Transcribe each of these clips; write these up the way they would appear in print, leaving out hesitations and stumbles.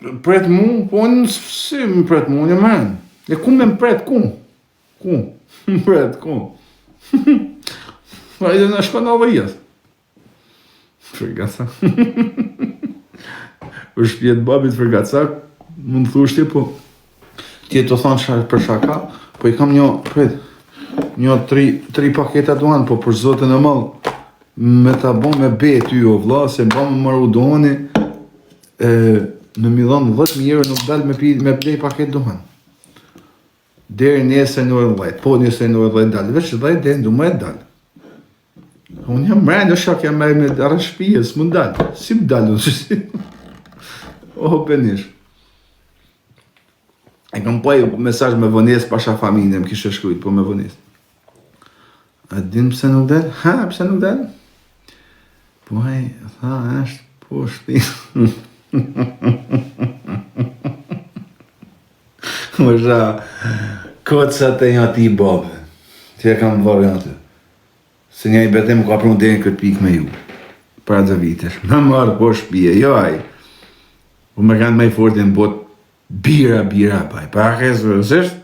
Pret mu, po si më pret mu, unë jam rënë. E ku me më pret, ku? Ku? Më pret, ku? A i dhe në shka në avëjas. Fërgaca. Për shpjet babit fërgaca, mund të thushti, po ti e të thonë për shaka, po i kam një 3 paketa duan, po për zotën e malë, me ta bo me bet ty o vla, se ba me maru doni, në Milan 10.000 euro nuk dal me plej paket duhan. Deri nesër në orën 10, po nesër në orën 10 dal, veç 10 dhe ndu me dal. Unë jam mërë në shak, jam mërë me arra shpije, s'më dal, si më dalu, o penish. E kam poj mesazh me vënes pasha familje, më kishe shkrujt, po me vënes. A din pëse nuk dal? Ha, pëse nuk dal? Po haj, tha, është po shpije. Më shra, kocat e një ati i babë, që e kam variante. Se një i betem ka prunë dhe në këtë pikë me ju. Pra dhe vitesh, me marrë po shpije, joj. Po me kanë me i fortin bot bira, baj. Pa akesë vërësisht,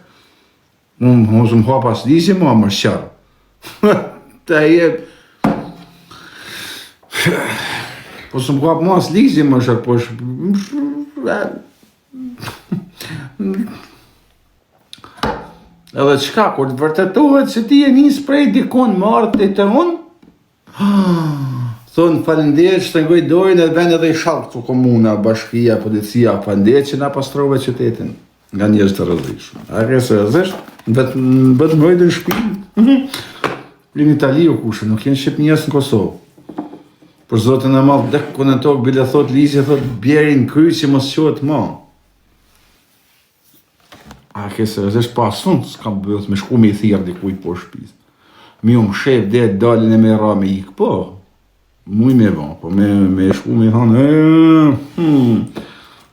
unë së më hapa s'lisi, mua më shqarë. Ta jetë. Po së më hapa mua s'lisi, më shqarë, po edhe qka, kur të vërtetohet se ti e njës prej dikon martë të unë, thonë falenderë që të ngoj dojnë edhe ven edhe i shalë të komuna, bashkia, policia, falenderë që na pastrove qytetin nga njerëz të rëzishë. A kese rëzisht, bëtë mbrojtë në shpinë. Në Itali u kushe, nuk jenë Shqip njës në Kosovë. Për zotën e malë, dhe kënë në tokë, bile thot Lisi, thot bjerin kry që mos qohet ma. A kese rëzisht pasun, s'kam bëllët me shku me i thirë dikuj po shpis. Mi unë shef dhe dalin e me ra me ikë, po. Muj me van, po me shku me thonë,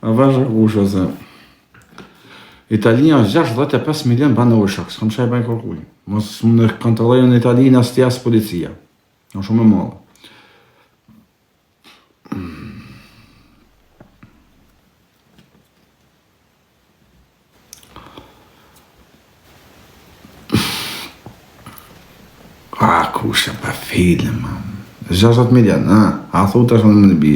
a vazhë kushe se. Italia 65 milion banorë shak, s'kam qaj bajnë kërkuj. Mos më në kontrollojnë në Italinë as t'jas policia. Në shumë e malë. A, kushe pa film, 60 milion, a thot është në më bi.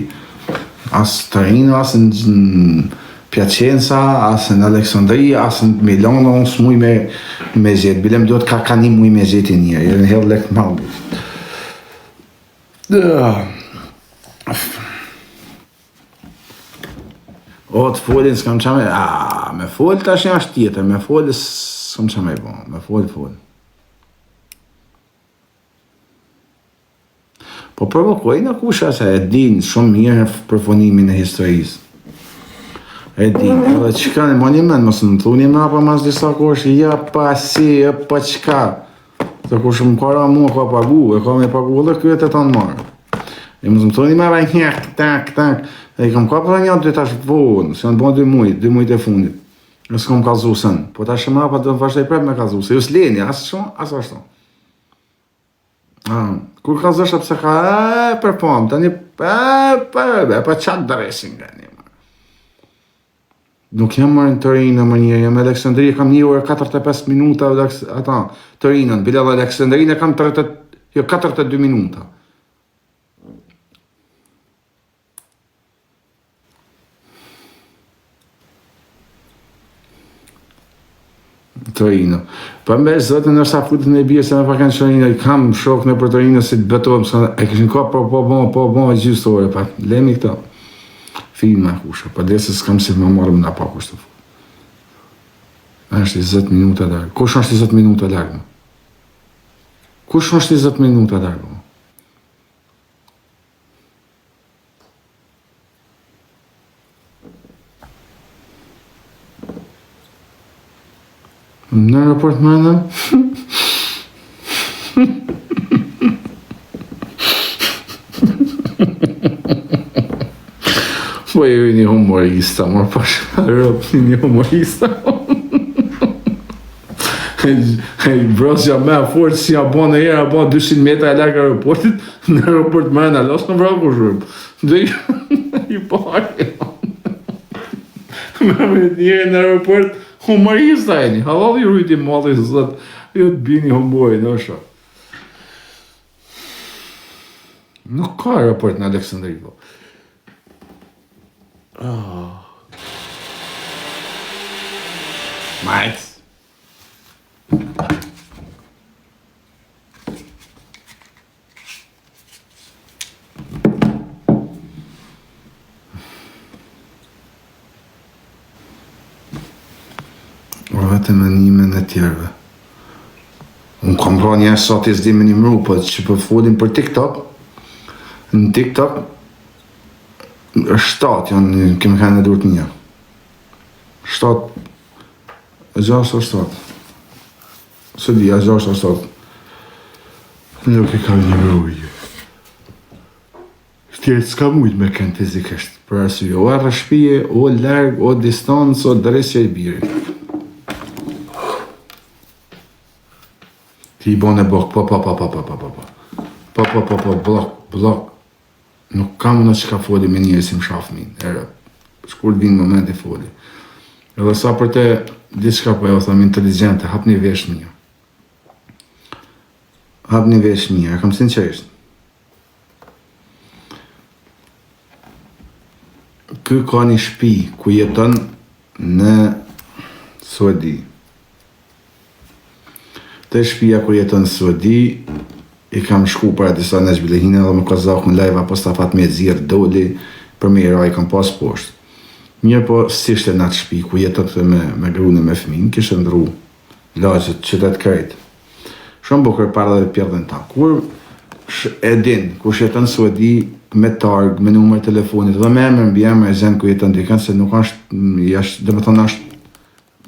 As Torino, as në Piacenza, as në Aleksandria, as në Milano, unë s'muj me zetë. Bilem do të ka një muj me zetë i njerë, në hellë lekt malë. O, të folin s'kam qame, me folë tash një ashtë tjetër, me folë s'kam qame bo, me folë. Po provokojnë kusha se e din shumë mirë për funimin e historisë. E din, edhe qka në monument, mësë në thuni me apa mas disa kosh, ja pa si, ja pa qka. Se kush më kara mua ka pagu, e ka me pagu dhe kyet e të në marë. E mësë më thuni me apa njëk, tak, e i kam ka për një dy tash vonë, se janë bon 2 mujt e fundit. E s'kom kalzu sën, po tash më apa dhe vazhdoj prep me kalzu, se ju s'leni, asë shumë, asë ashtu. Kur ka zësha pëse ka, për pomë, tani, pa qatë dëresin nga një. Nuk jam marrë në Torino më njërë, jam Aleksandria, kam 1 orë 45 minuta, Torinën, bile dhe Aleksandrinë kam 42 minuta. Torino. Për me zotën nërsa futën e bje se me pakan Torino, i kam shok në për Torino si të betohem, e këshin ka po bon e gjysë ore, pa lemi këta. Filma kusha, pa dhe se s'kam si më marrëm nga pak është të fu. Ashtë 20 minuta largë. Kush është 20 minuta largë? Kush është 20 minuta largë? Në aeroport mëna? Po e një humorista, mërë pasha rëpë një humorista. Brosja me a fort si a bo në jera, a bo 200 metra e larkë aeroportit, në aeroport mëna, lasë në vraku shërpë. Dhe i pari. Me njëri në aeroport, humorista e një, halal ju rriti malli, zot, ju të bini humboj, në shë. Nuk ka aeroport në Aleksandri, po. Majtë. Vetë me nimen e tjerve. Unë kam pra një sa të zdi me një mru, po që për folim për TikTok, në TikTok, 7 janë kemë kanë e durët një. 7, 6 o 7. Së di, 6 o 7. Nuk e ka një mru i. Tjertë s'ka mujt me kënë fizikisht, për arsye, o arra shpije, o larg, o distancë, o dresja i birit. Ti i bone blok, blok. Nuk kam në që ka foli me njëri si më shaf minë, shkur vinë moment i foli. Edhe sa për te, diçka po e o thëmë inteligente, hap një vesh një. Hap një vesh një, e kam sinqerisht. Ky ka një shtëpi ku jeton në Suedi. Te shtëpia ku jeton në Suedi, i kam shku para disa në zhbillehine dhe më ka zaku në live apo stafat me zirë doli për me i ra i kam pas poshtë. Mirë po si ishte në atë shtëpi ku jetot me grune me fëmin, kishtë ndru lagjet qytet krejt. Shumë bukur para dhe pjerdhen ta. Kur e din, kur jeton në Suedi me targ, me numër telefonit dhe me emër mbi emër e zenë ku jeton dikën se nuk është, dhe më thonë është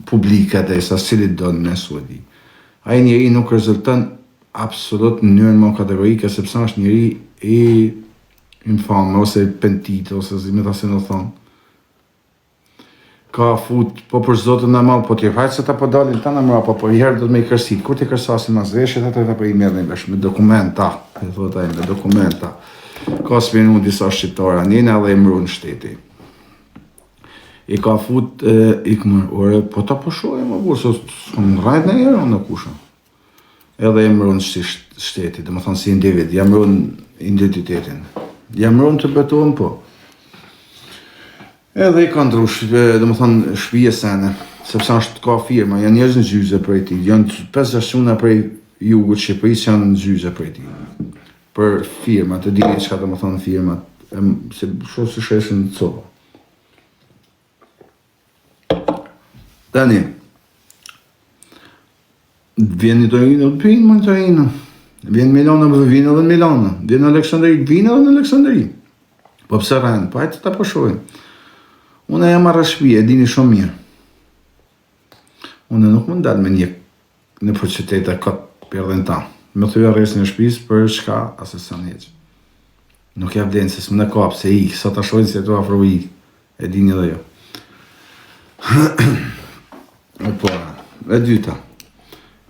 publike dhe sa cilit do në Suedi. Ai njeri nuk rezulton absolut në njërën më kategorike, sepse është njëri i infame, ose pentit, ose zime ta se në thonë. Ka fut, po për zotën në malë, po t'je hajtë se ta po dalin ta në mrapa, po i herë do të me i kërsit. Kur t'i kërsasin mas veshjet, atë ta po i merë në vesh, me dokumenta, me dokumenta. Ka spinu disa shqiptara, njëna dhe i mru në shteti. I ka fut, i këmër, ore, po ta po shojë, më burë, se s'kom rajt në herë, në kusha. Edhe jam rënë shteti, dhe më thonë si individ, jam rënë identitetin. Jam rënë të betohen, po. Edhe i ka ndru, dhe më thonë shpije sene, sepse është ka firma, janë njerëz në zyze për e ti, janë 5 shuna për jugut Shqipëris që janë në zyze për e ti. Për firma, të dini që ka dhe më thonë firma, se shumë se sheshin në coba. Tani, vjen një Torino, vinë më në Torino. Vjen Milano, vinë edhe në Milano. Vjen në Aleksandri, vinë edhe në Aleksandri. Po pse rrenë, po hajtë ta po shohim. Unë jam marrë shtëpi, e dini shumë mirë. Unë nuk mund dal me një në për qytete këtë pjerdhen ta. Me thuja rresë në shtëpisë për shka asë sa njëgjë. Nuk ja vlenë se s'më në kapë, se i, sa ta shojnë se tu afro i, e dini edhe jo. Po, e dyta.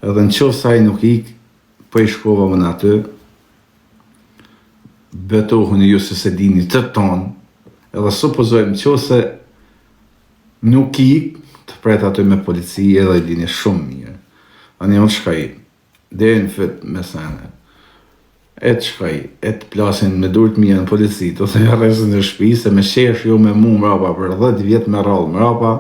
Edhe në qovë saj nuk ik, po i shkova më në aty, betohën e ju se se dini të tonë, edhe supozojmë qovë se nuk ik, të pret aty me polici edhe i dini shumë mirë. A një më shka i, dhe në fit me sene, e të shka i, e të plasin me durët mirë në polici, të të rresën në shpi, se me shesh jo me mu mrapa për 10 vjetë me rallë mrapa,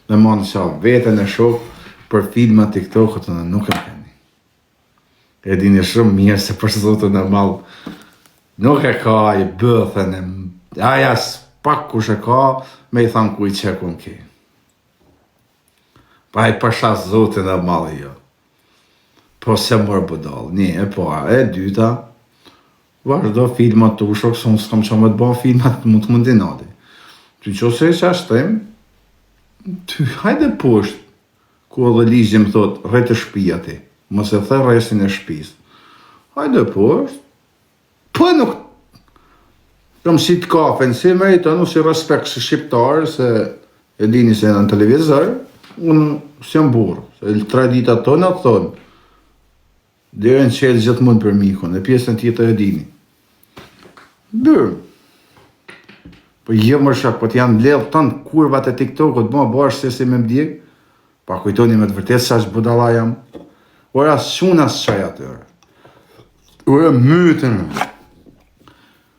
me manë qafë vetën e shokë, për filma TikTok-ët në nuk e keni. E dini shumë mirë se për zotën e malë, nuk e ka i bëthën e aja s'pak kush e ka, me i thamë kuj që ku n'ki. Pa i përsha zotën e malë jo. Po se mërë bëdallë, një e po, e dyta, vazhdo filmat të ushok, se unë s'kam që më të bëha filmat, mund të mundinati. Ty që se që ashtem, ty hajde poshtë, ku edhe ligji më thot, rrejtë shpia ti, mos e the rresin e shpis. Hajde poshtë, po nuk, kam si të kafen, si me i të nuk si respekt si shqiptarë, se e dini se në televizor, unë si jam burë, se tradita tonë atë thonë, dhe në qelë gjithë mund për mikon, e pjesën tjetër e dini. Bërë, Po jo më shok, po t'janë mbledh ton kurvat e TikTokut, më bash se si me mdjek. Pa kujtoni me të vërtet sa është budalla jam. Ora shuna s'qaj aty. Ora mytën.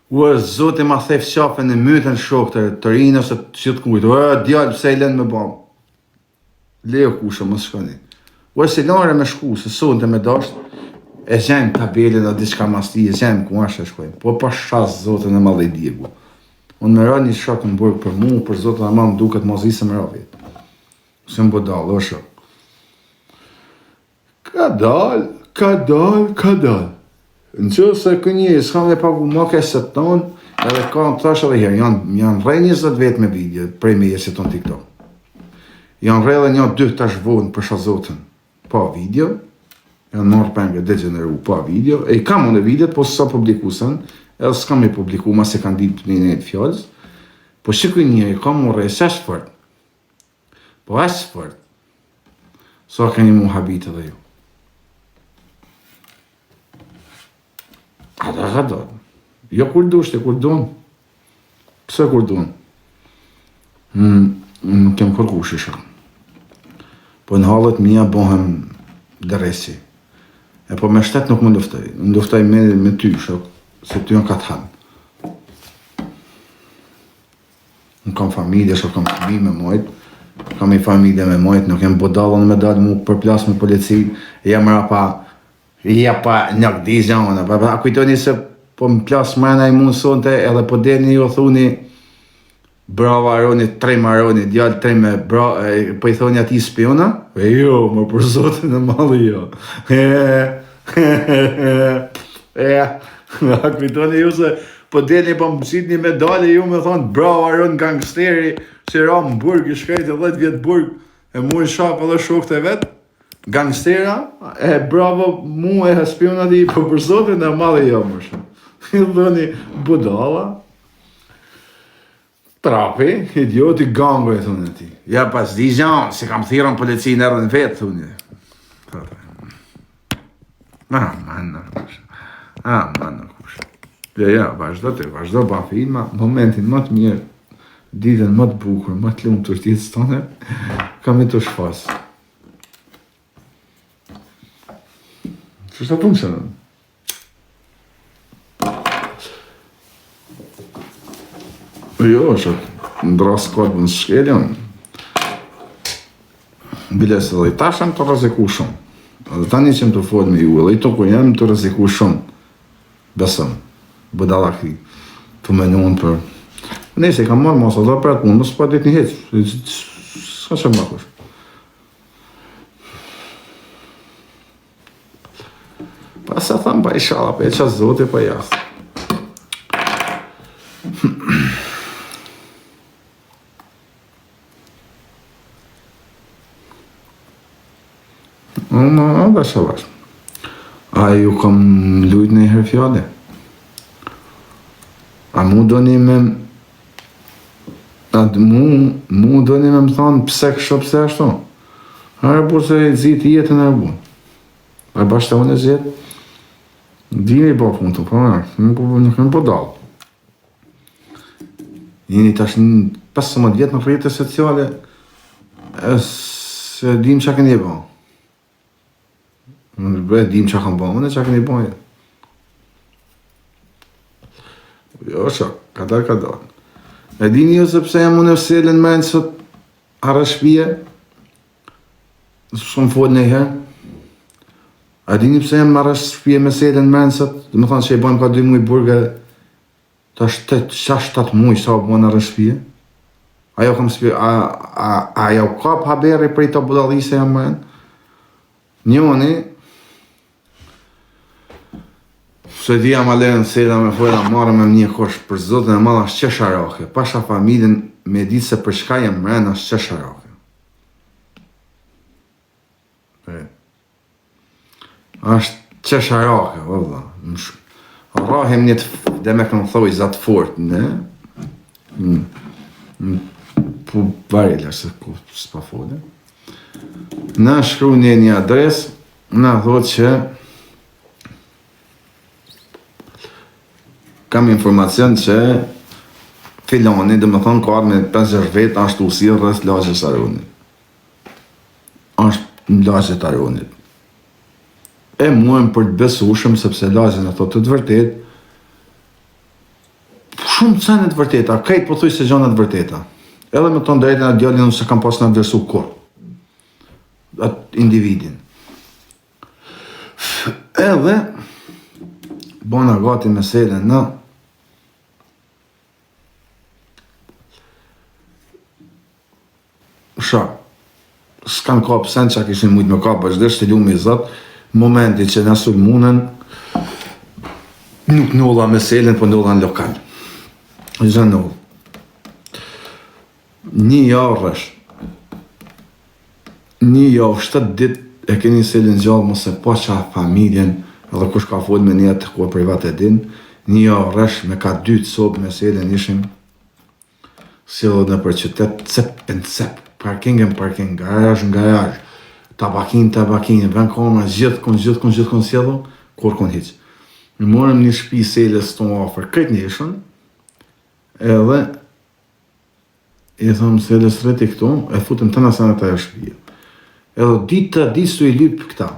Ora zoti ma thef qafën e mytën shokte, të rinë ose që të kujtë. Ora djallë pse i lënë me bam. Leo kusha, mos shkoni. Ora si lare me shku, se sonë të me dasht, e gjemë tabelin o diçka masti, e gjemë ku ashtë e shkojmë. Po pa shas zotën e madhe i djegu. Unë me ra një shok në burg për mu, për zotën e madhe më duket mos isë me ra vetë. Se më budal, o shok. Ka dal. Në që se kënjë, s'kam dhe pagu ma keset tonë, edhe ka në thash edhe herë, janë rej 20 vetë me video, prej me jesit tonë TikTok. Janë rej edhe një 2 tash vonë për shazotën, pa video, janë marrë penge degeneru pa video, e i kam unë videot, po s'sa publikusën, edhe s'kam i publiku, ma se kanë ditë një nejtë fjallës, po që kënjë, i kam unë rej sesh fërt, po ashtë fërt, sa kënjë mu habit edhe ju. Kada. Jo kur dushte, kur dun. Pse kur dun? Nuk kem kërku shisha. Po në halët mija bohem dëresi. E po me shtet nuk më ndoftoj. Më ndoftoj me ty, shok, se ty janë katë hanë. Në kam familje, shok, kam fëmijë me mojt. Kam i familje me mojt, nuk jem bodallon me dalë mu përplas me polici. Jem rapa nuk di zonë, a kujtoni se po më plas mrena i mund sonte edhe po deni ju thuni bravo Aroni, trem Aroni, djallë trem po i thoni ati spiona? E jo, më për zotin e madhe jo. A kujtoni ju se po deni po më pësit një medalje ju me thonë bravo Aron gangsteri që ra më burg, i shkrejt e 10 vjetë burg e mu i shap edhe shok të vetë. Gangstera, e bravo mu e spionat i po për zotin e madhe jo më shumë. I dhoni budala, trapi, idioti gango e thunë ti. Ja pas di gjanë, se kam thirën policinë erë në vetë, thunë. Manna kush. Ja, vazhdo pa filma, momentin më të mirë, ditën më të bukur, më të lumë të shtjetës tonë, kam e të shfasë. Që shtë të funksionën? Jo, që ndras kodë në shkeljon. Biles edhe i tashëm të rëziku shumë. Edhe tani që më të folë me ju, edhe i to ku jem të rëziku shumë. Besëm, bëdala këti, të menuën për... Nese, i kam marrë masa dhe për atë punë, mësë pa ditë një heqë. Ska që më bakush. Pa se thamë pa i shala, pa e qa zote pa jasë. Dhe shalash. A ju kam lujt në i herë fjale? A mu do një me... Mu do një me më thonë pse kështë pse ashtu? A e bu se zitë jetën e bu. A e bashkë të unë e zitë? Dini i bërë punë të, po nuk në po dalë. Jeni tash 15 vjetë në rrjetet sociale, se dim që këni e bërë. Në dim që kanë bërë, në që këni e bërë. Jo, shok, ka dalë. E dini ju se pse jam unë e vselën me në sot arë shpije, shumë folë në i herë. A dini pse jam marrë shpije me selën mensët, dhe më thanë që i bojmë ka 2 muj burge, ta 7 muj sa bojnë në rëshpije. Ajo kam shpije, ajo kap haberi për i të budalise jam menë. Njoni, se di jam alenë selën me fojla marrë me një kosh për zotën e madha shqesharake, pasha familjen me ditë se për shka jam menë shqesharake. Ashtë qesharake, vëlla. Rahim një dhe me këmë thoi zatë fort, ne? Po varila se ku s'pa fode. Na shkru një adres, na thot që kam informacion që filoni, dhe më thonë ka me 50 vetë, ashtu si rrës lagjes Arunit. Ashtë në lagjet Arunit. E muem për të besushëm, sepse lagjet në thotë të vërtet, shumë cenet vërteta, kajtë po thuj se gjanët vërteta. Edhe me tonë drejtën atë djallin nëse kam pas në vlerësu kur. Atë individin. Edhe, bona gati meselen në s'kan ka pësen që a kishin mujtë me ka bashkëdesh të lumë i zatë, momenti që në sulmunën, nuk nëlla meselen, po nëlla në lokal. Gjë nëllë. Një javë 7 dit e keni selin gjallë mëse pa qa familjen, edhe kush ka folë me njetë ku e privat e din, një javë rresh me ka 2 sobë me selin ishim, si edhe në për qytet, cep, parking, garaj, tabakin, vën koma, gjithkon sjedhu, kur kon hiq. Në morëm një shpi selës të më ofër këtë njëshën, edhe i thëmë selës reti këtu, e futëm të nësën e taj e shpija. Edhe ditë të i lypë këta.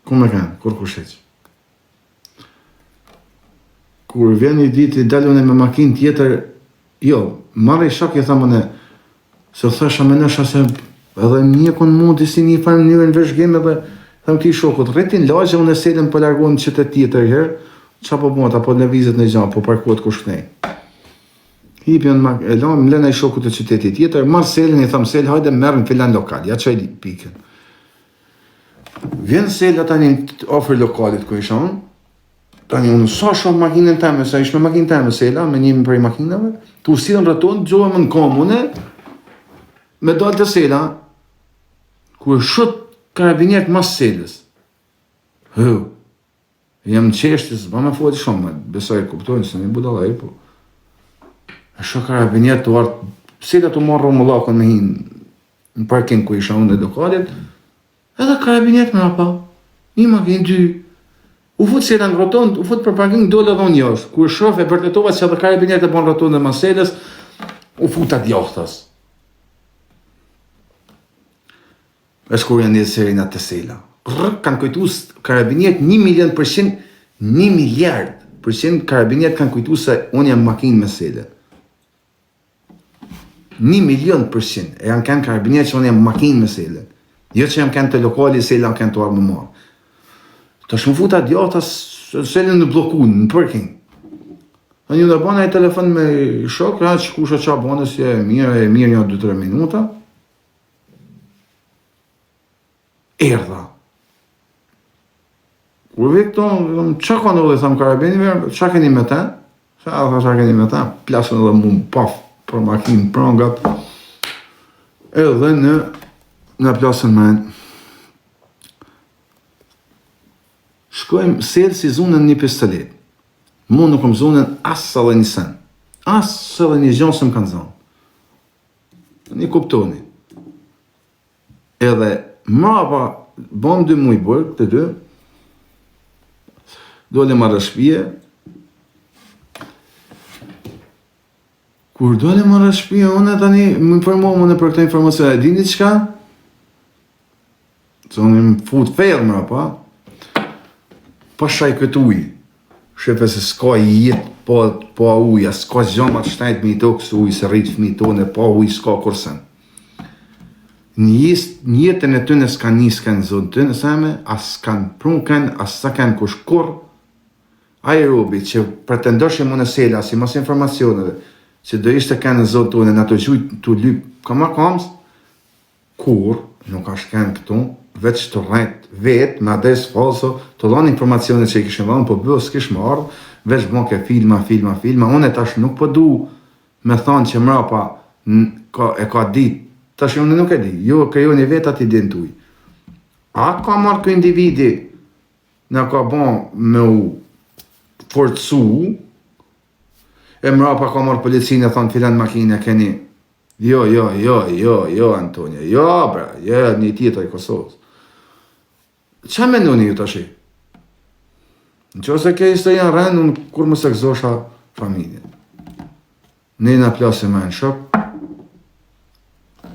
Ku me kanë, kur kusheq. Kur vjen një ditë i dalune me makinë tjetër, jo, marrë i shak i thamën e, se thësha me nësha se edhe një kon mundi si një farë njërën veshgeme dhe thëmë ki shokut, rretin lagje unë e selën për largonë në qytet tjetër herë, qa po bëmët, apo në vizit në gjanë, po parkuat kushnej. Hipjën e lamë, më lena i shokut të qytetit tjetër, marë selën, i thamë selë, hajde merë në filan lokal, ja qaj pikën. Vjen selë tani ofër lokalit ku isha unë, tani unë sa shumë makinën teme, sa ishme makinë teme sela, me njëmi prej makinave, të usilën rëtonë, gjohëm në komune, me dalë të sela, ku e shut karabinjerët mas selës. Jam në qeshtis, ba me foti shumë, besoj e kuptojnë, se një budala po. E shut karabinjerët të artë, sela të marrë më lakon me hinë, në parking ku isha unë dhe lokalit, edhe karabinjerët me rapa, një makinë, 2, u fut sela në rotond, u fut për parking, dole dhe unë josh, ku e shof e vërtetova që edhe karabinjerët e bon rotond dhe mas selës, u fut atë jahtas. E shkur janë një serin atë të sela. Kanë kujtu karabinjerët 1.000.000%, 1 miliard% karabinjerët kanë kujtu se unë jam makinë me selë. 1.000.000% e janë kanë karabinjerët që unë jam makinë me selë. Jo që jam kanë të lokali, selë janë kanë të arë më marë. Të shumë futa djata selën në blokun, në parking. A një dhe bana e telefon me shok, që kusha qa bana si e mirë një 2-3 minuta. Erdha. Kur vek tonë, qa ka në dhe thamë karabinive, qa keni me ta? Qa keni me ta? Plasën edhe mu paf për makinë prangat. Edhe në plasën me shkojmë selë si zunën një pistolet. Mu nuk më zunën asë edhe një sen. Asë edhe një gjonë se më kanë zonë. Një kuptoni. Edhe mrapa, bom 2 muj bërë, të 2, dole marrë shpije. Kur dole marrë shpije, unë e tani më informohë në për këta informacione. E dini qka? Se unë më fut fejrë mrapa, pa shaj këtë ujë. Shepe se s'ka jetë pa uja, s'ka gjama të shtajt me i to kësë ujë, se rritë fmi tone, pa ujë s'ka kursen. Në jetën e tëne s'ka një s'kanë zonë tëne seme, as s'kanë prunken, as s'kanë kush kur. Aerobi që pretendoshe më në sela, si mas informacioneve, që do ishte kanë në zonë tëne, në të gjujtë të lypë kama kamës, kur nuk ashtë kanë këtu, veç të rrejt vetë, me adres falso, të dhanë informacione që i kishë dhanë, po bëhë s'kish më ardhë, veç bëhë ke filma, unë e tash nuk po du me thanë që mrapa e ka ditë, tash unë nuk e di, jo krejoni vetë ati din tuj. A ka marrë kë individi në ka bon me u forcu, e mrapa ka marrë policinë e thanë filan makinë e keni, jo, Antonija, jo, bra, një tjetër i Kosovës. Qa me nëni ju të shi? Në që ose ke ishte janë rënë, unë kur më se këzosha familjen. Ne na plasim me në shok,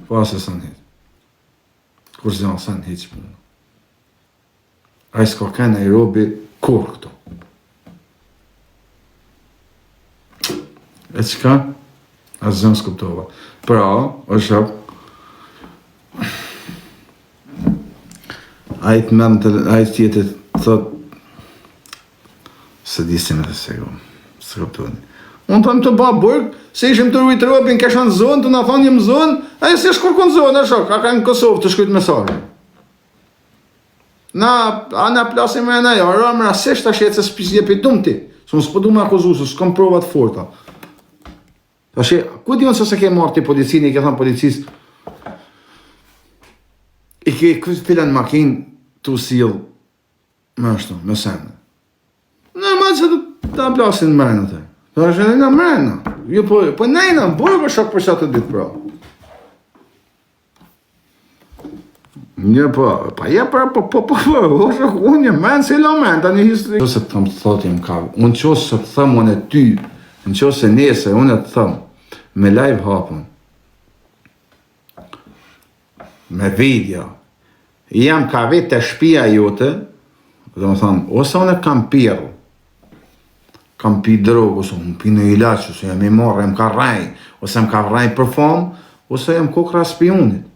pas e së në hitë. Kur zë janë së në hitë që punë. A i s'ka kënë e robi kur këto. E qëka? A zë në s'kuptova. Pra, o shok, a i të mënë të, a i tjetët thot, se disim e të sego, së kuptoni. Unë të më të ba burg, se ishim të rujtë robin, kesha në zonë, të në thonë një më zonë, a i se shkur kënë zonë, a shok, a ka në Kosovë të shkujtë mesarë. Na plasim e na jo, rëmë rasisht a shetë se s'pisje për dumë ti, se më s'po du me akuzu, se s'kom provat forta. Ta she, ku dion se ke marrë ti policinë, i ke thonë policisë, i ke këtë filan makinë të usilë, me ashtu, me senë. Normal se ta plasin mërënë të. Ta she, në mërënë, jo po nejna, burgë shok për qatë të ditë pra. Një pa je unë një menë si lo menë, ta një histori. Në qëse të thëmë të thotim ka, unë qëse të thëmë unë e ty, në qëse nese unë e të thëmë, me live hapën, me video, jam ka vetë të shpia jote, dhe më thëmë, ose unë e kam pirë, kam pi drogë, ose unë pi në ilaqë, ose jam i morë, jam ka raj, ose jam ka raj për famë, ose jam kokra spionit.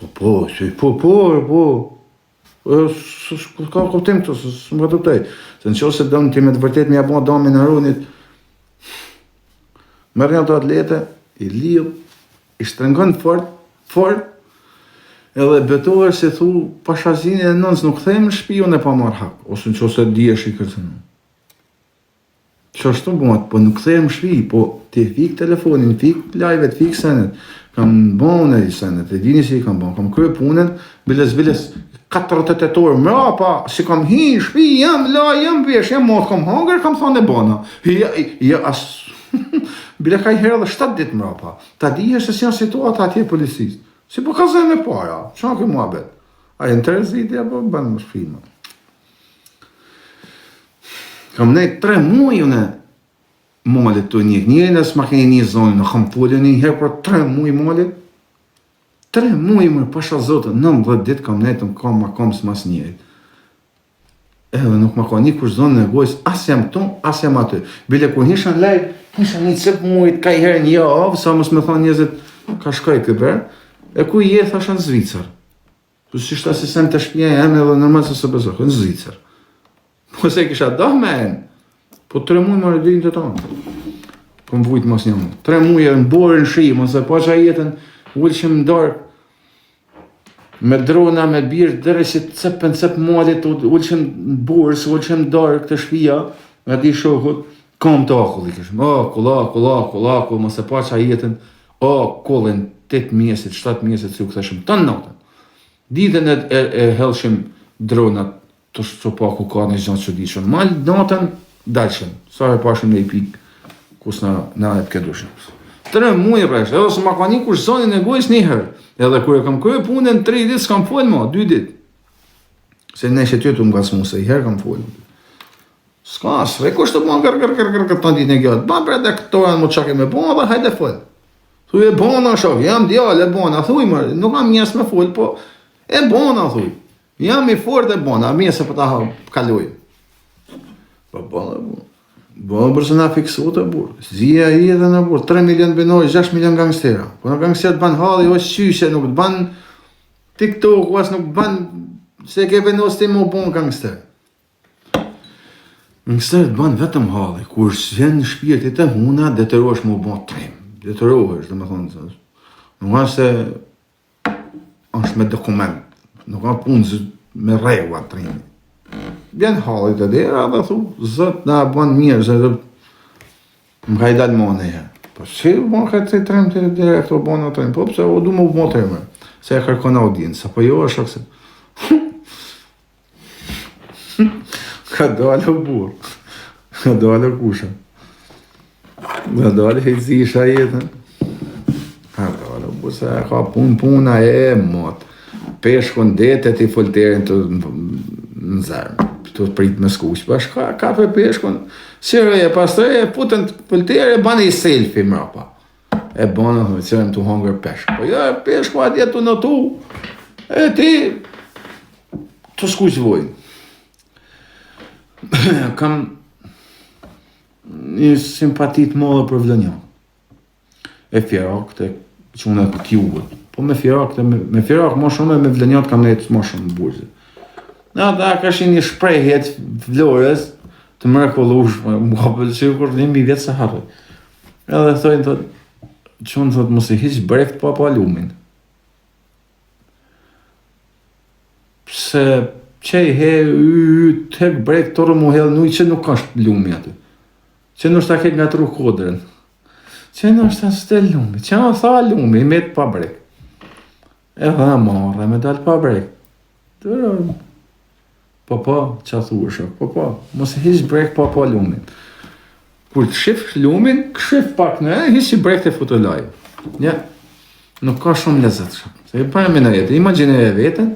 Po, ka kuptim këto, së më këtëptaj. Se në qo se dëmë ti me të vërtet me jabon damin në runit, mërë një të atlete, i lidh, i shtrëngon fort, edhe betoher se thu, pashazini e nënës nuk thejmë në shpi, unë e pa marrë hak, ose në qo se djesh i kërcënë. Që ashtu bëmat, po nuk thejmë në shpi, po ti fik telefonin, fik live-et, fik senet, kam bënë e senet, e dini si i kam bënë, kam kërë punën, biles 48 orë, mrapa, si kam hi, shpi, jam vesh, jam mot, kam hangër, kam thonë e bëna. Bile ka i herë dhe 7 ditë mrapa, ta dije se si janë situata atje policisë. Si po ka zënë e para, që në këmë abet? A e në të reziti, apo bënë më shpima. Kam nejtë 3 muaj unë malit të njëri nësë ma keni një zonë, në kam folë një herë për 3 muaj malit. 3 muaj më pasha zotë, 19 ditë kam nejtë në kam ma kam së mas njërit. Edhe nuk ma ka një kush zonë në gojës, as jam ton, as jam aty. Bile kur hisha në lejt, hisha një cëpë muajt, ka i herë një avë, sa mos me thonë njëzit, ka shkoj këpër, e ku i thasha në Zvicër. Po si shta si sem të shpja jam edhe normal se së bezok, në Zvicër. Po se kisha doh me enë, po 3 muaj më rëdojnë të tonë. Kom vujtë mos një muaj. 3 muaj e në borë në shi, mos e pa qa jetën, ullëshim në darë, me drona, me birë, dhere si cëp malit, ullëshim në borës, ullëshim në darë këtë shpia, nga di shokut, kam të akull i këshim. Akull, mos e pa qa jetën, akullin 8 mjesit, 7 mjesit, si u këtheshim të natën. Ditën e helshim dronat, të shqopaku ka një gjatë që dishën. Malë natën, dalëshim. Sa e pashim në i pikë, kus në e të kedushim. 3 muaj rresh, edhe se ma ka një kush zonin e gojës një herë. Edhe kur e kam kërë punën 3 ditë, s'kam folë ma, 2 ditë. Se në eshe ty të më gasmu, se i herë kam folë. S'ka, s're kush të bënë kërë të ditë në gjatë. Ba bre dhe këto janë më qake me bënë, dhe hajde folë. Thuj e bëna shok, jam djallë e bëna, thuj më, nuk kam njës me folë, po e bëna thuj. Jam i fort e bëna, mje se për ta kaloj. Po bëna bërë se na fiksu të burë. Zia i edhe në burë, 3 milion binoj, 6 milion gangstera. Po në gangstera të banë halli, o qyshe, nuk të banë TikTok, o nuk banë, se ke venos ti më bënë gangster. Gangster të banë vetëm halli, kur shenë në shpirtit e huna, detyrohesh më bënë trim. Detyrohesh, dhe me thonë, nuk është se është me dokument, nuk ka punë me regua trimi. Bjen hallit e dera dhe thu, zët na banë mirë, zët më ka i dalë ma në herë. Po që më ka të trim të direktor banë në trim, po pëse o du më bënë trimë, se e kërkon audiencë, apo jo është akse. Ka dalë o burë, ka dalë o kusha. Ka dalë hejzisha jetën. Ka dalë o burë, se ka puna e motë. Peshkon detet i folterin të në zërmë. Të prit me skuq, bashka ka për peshkon, Si rëje, pastaj e putën të pëltere, e banë i selfie mrapa. E banë, dhe cërëm të hongër peshk. Po ja, peshk ma atje të notu, e ti, të s'ku që vojnë. Kam një simpatit modë për Vlënjan. E Fjerak të që unë e t'jugut. Po me Fjerak, ma shumë e me Vlënjat kam nejtë ma shumë në burzi. Da ka shi një shprejhet Vlorës, të mrekullueshme, mua pëlqeu kur vjen vjetë se harroj. Edhe thojnë thotë, çun thotë mos i hiq brekt pa lumin. Se çej he tek brekt torë mu hell nuj që nuk ka lumi aty. Që nuk ta ke ngatru kodrën. Që nuk ta stel lumi. Që ma tha lumi me pa brek. E dha marrë me dal pa brek. Po, që thua shok, po, mos e hiq brek pa lumin. Kur të shif lumin, këshif pak në hiq i brek të futolaj. Ja, nuk ka shumë lezet shok. Se pa e mina jetë, imagine e vetën,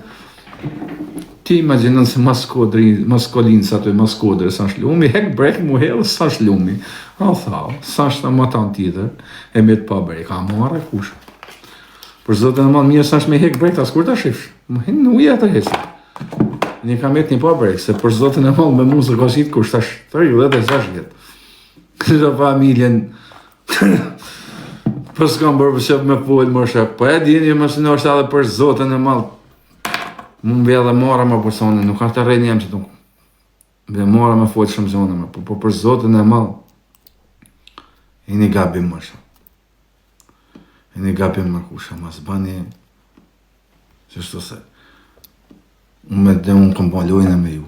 ti imaginon se maskolin sa të maskodrë sa është lumi, hek brek mu hellë sa është lumi. A tha, sa është të matan tjetër, e me të pa brek, a marrë e kush. Për zotë në manë mirë sa është me hek brek, as kur të shifsh, më hinë në uja të hesë. Një kam jetë një pa brek, se për zotën e malë me mu se ka qitë kush tash 36 vjetë. Kështë familjen, për s'kam bërë për shëpë me pojtë më shëpë, po e dini më shënë është edhe për zotën e malë. Më më dhe mora më për sonë, nuk ka të rejnë jem që të dhe mora më fojtë shumë zonë më, po për zotën e malë, e një gabim më shëpë. E një gabim më kusha, mas bani, që shtu se. Unë kam ba lojnë me ju,